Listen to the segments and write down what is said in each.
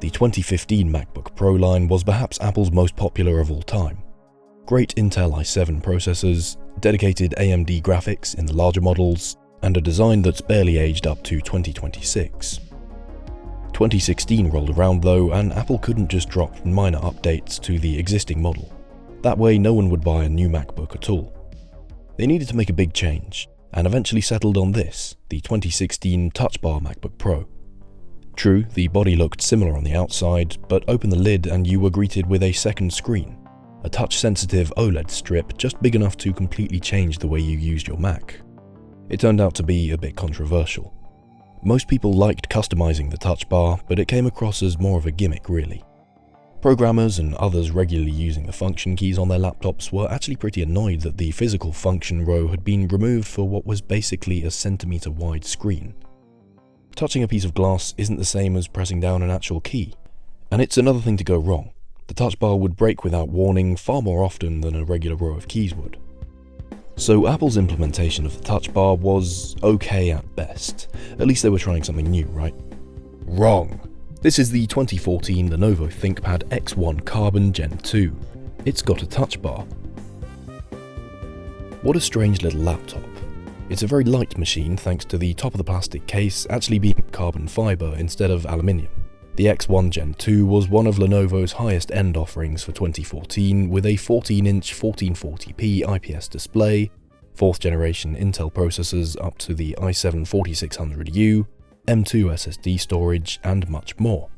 The 2015 MacBook Pro line was perhaps Apple's most popular of all time. Great Intel i7 processors, dedicated AMD graphics in the larger models, and a design that's barely aged up to 2026. 2016 rolled around though, and Apple couldn't just drop minor updates to the existing model. That way no one would buy a new MacBook at all. They needed to make a big change, and eventually settled on this, the 2016 Touch Bar MacBook Pro. True, the body looked similar on the outside, but open the lid and you were greeted with a second screen, a touch-sensitive OLED strip just big enough to completely change the way you used your Mac. It turned out to be a bit controversial. Most people liked customizing the touch bar, but it came across as more of a gimmick really. Programmers and others regularly using the function keys on their laptops were actually pretty annoyed that the physical function row had been removed for what was basically a centimeter wide screen. Touching a piece of glass isn't the same as pressing down an actual key, and it's another thing to go wrong. The touch bar would break without warning far more often than a regular row of keys would. So Apple's implementation of the touch bar was okay at best. At least they were trying something new, right? Wrong! This is the 2014 Lenovo ThinkPad X1 Carbon Gen 2. It's got a touch bar. What a strange little laptop. It's a very light machine thanks to the top of the plastic case actually being carbon fiber instead of aluminium. The X1 Gen 2 was one of Lenovo's highest end offerings for 2014 with a 14-inch 1440p IPS display, 4th generation Intel processors up to the i7-4600U, M2 SSD storage, and much more.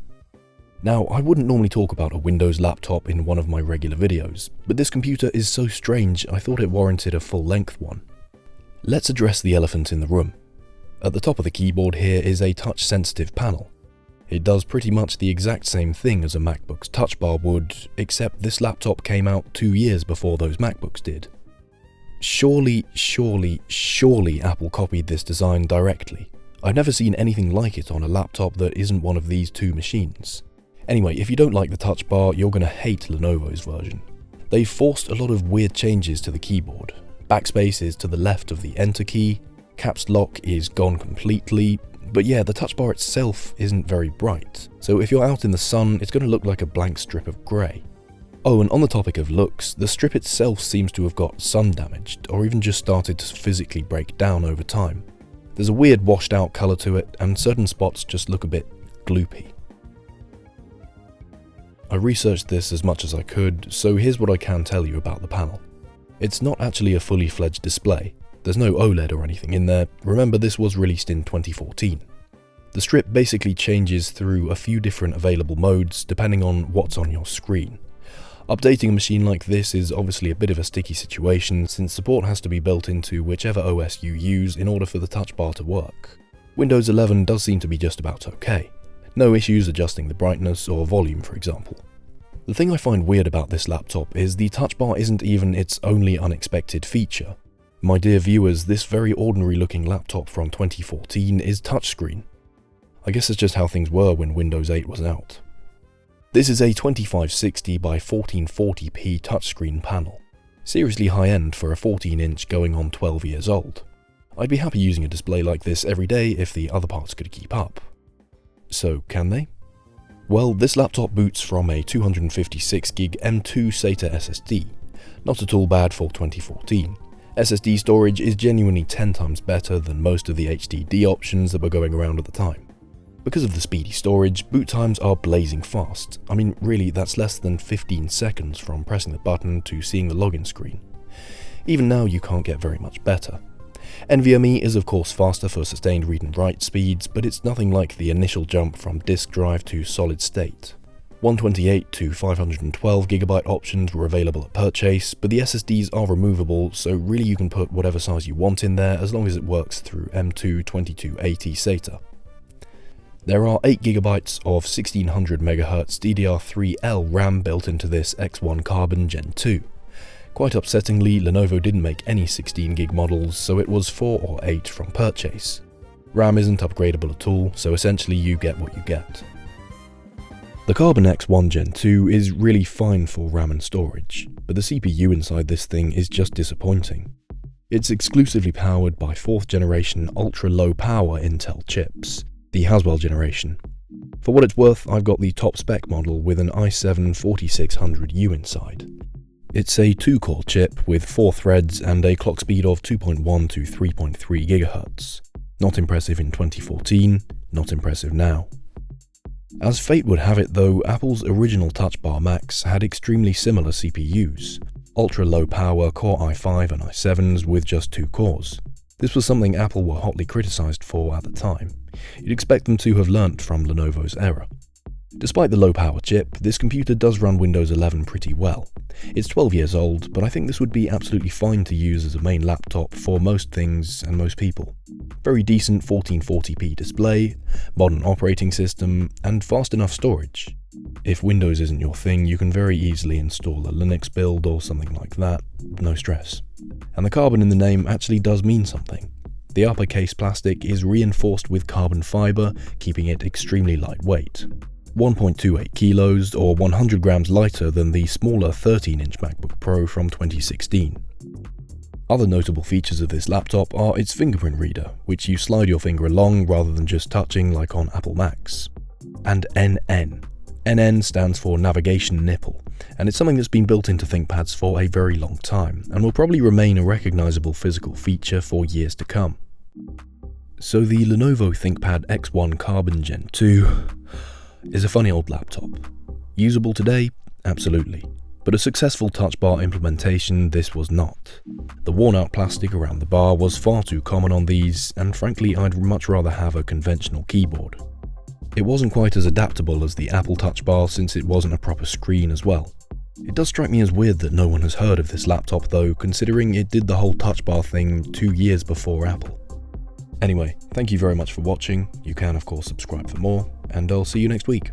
Now, I wouldn't normally talk about a Windows laptop in one of my regular videos, but this computer is so strange I thought it warranted a full-length one. Let's address the elephant in the room. At the top of the keyboard here is a touch-sensitive panel. It does pretty much the exact same thing as a MacBook's touch bar would, except this laptop came out 2 years before those MacBooks did. Surely Apple copied this design directly. I've never seen anything like it on a laptop that isn't one of these two machines. Anyway, if you don't like the touch bar, you're gonna hate Lenovo's version. They've forced a lot of weird changes to the keyboard. Backspace is to the left of the Enter key, caps lock is gone completely, but yeah, the touch bar itself isn't very bright, so if you're out in the sun, it's going to look like a blank strip of grey. Oh, and on the topic of looks, the strip itself seems to have got sun damaged, or even just started to physically break down over time. There's a weird washed out colour to it, and certain spots just look a bit gloopy. I researched this as much as I could, so here's what I can tell you about the panel. It's not actually a fully fledged display. There's no OLED or anything in there. Remember, this was released in 2014. The strip basically changes through a few different available modes depending on what's on your screen. Updating a machine like this is obviously a bit of a sticky situation since support has to be built into whichever OS you use in order for the touch bar to work. Windows 11 does seem to be just about okay. No issues adjusting the brightness or volume, for example. The thing I find weird about this laptop is the touch bar isn't even its only unexpected feature. My dear viewers, this very ordinary looking laptop from 2014 is touchscreen. I guess it's just how things were when Windows 8 was out. This is a 2560 by 1440p touchscreen panel. Seriously high-end for a 14-inch going on 12 years old. I'd be happy using a display like this every day if the other parts could keep up. So, can they? Well, this laptop boots from a 256GB M2 SATA SSD. Not at all bad for 2014. SSD storage is genuinely 10 times better than most of the HDD options that were going around at the time. Because of the speedy storage, boot times are blazing fast. I mean, really, that's less than 15 seconds from pressing the button to seeing the login screen. Even now, you can't get very much better. NVMe is of course faster for sustained read and write speeds, but it's nothing like the initial jump from disk drive to solid state. 128 to 512GB options were available at purchase, but the SSDs are removable, so really you can put whatever size you want in there as long as it works through M2 2280 SATA. There are 8GB of 1600MHz DDR3L RAM built into this X1 Carbon Gen 2. Quite upsettingly, Lenovo didn't make any 16GB models, so it was 4 or 8 from purchase. RAM isn't upgradable at all, so essentially you get what you get. The Carbon X1 Gen 2 is really fine for RAM and storage, but the CPU inside this thing is just disappointing. It's exclusively powered by 4th generation ultra-low power Intel chips, the Haswell generation. For what it's worth, I've got the top spec model with an i7-4600U inside. It's a 2-core chip with 4 threads and a clock speed of 2.1 to 3.3 GHz. Not impressive in 2014, not impressive now. As fate would have it though, Apple's original Touch Bar Macs had extremely similar CPUs, ultra-low power Core i5 and i7s with just 2 cores. This was something Apple were hotly criticised for at the time. You'd expect them to have learnt from Lenovo's error. Despite the low-power chip, this computer does run Windows 11 pretty well. It's 12 years old, but I think this would be absolutely fine to use as a main laptop for most things and most people. Very decent 1440p display, modern operating system, and fast enough storage. If Windows isn't your thing, you can very easily install a Linux build or something like that, no stress. And the carbon in the name actually does mean something. The uppercase plastic is reinforced with carbon fiber, keeping it extremely lightweight. 1.28 kilos or 100 grams lighter than the smaller 13-inch MacBook Pro from 2016. Other notable features of this laptop are its fingerprint reader, which you slide your finger along rather than just touching like on Apple Macs. And NN. NN stands for Navigation Nipple, and it's something that's been built into ThinkPads for a very long time, and will probably remain a recognizable physical feature for years to come. So the Lenovo ThinkPad X1 Carbon Gen 2 is a funny old laptop. Usable today? Absolutely. But a successful Touch Bar implementation, this was not. The worn-out plastic around the bar was far too common on these, and frankly I'd much rather have a conventional keyboard. It wasn't quite as adaptable as the Apple Touch Bar since it wasn't a proper screen as well. It does strike me as weird that no one has heard of this laptop though, considering it did the whole Touch Bar thing 2 years before Apple. Anyway, thank you very much for watching. You can of course subscribe for more, and I'll see you next week.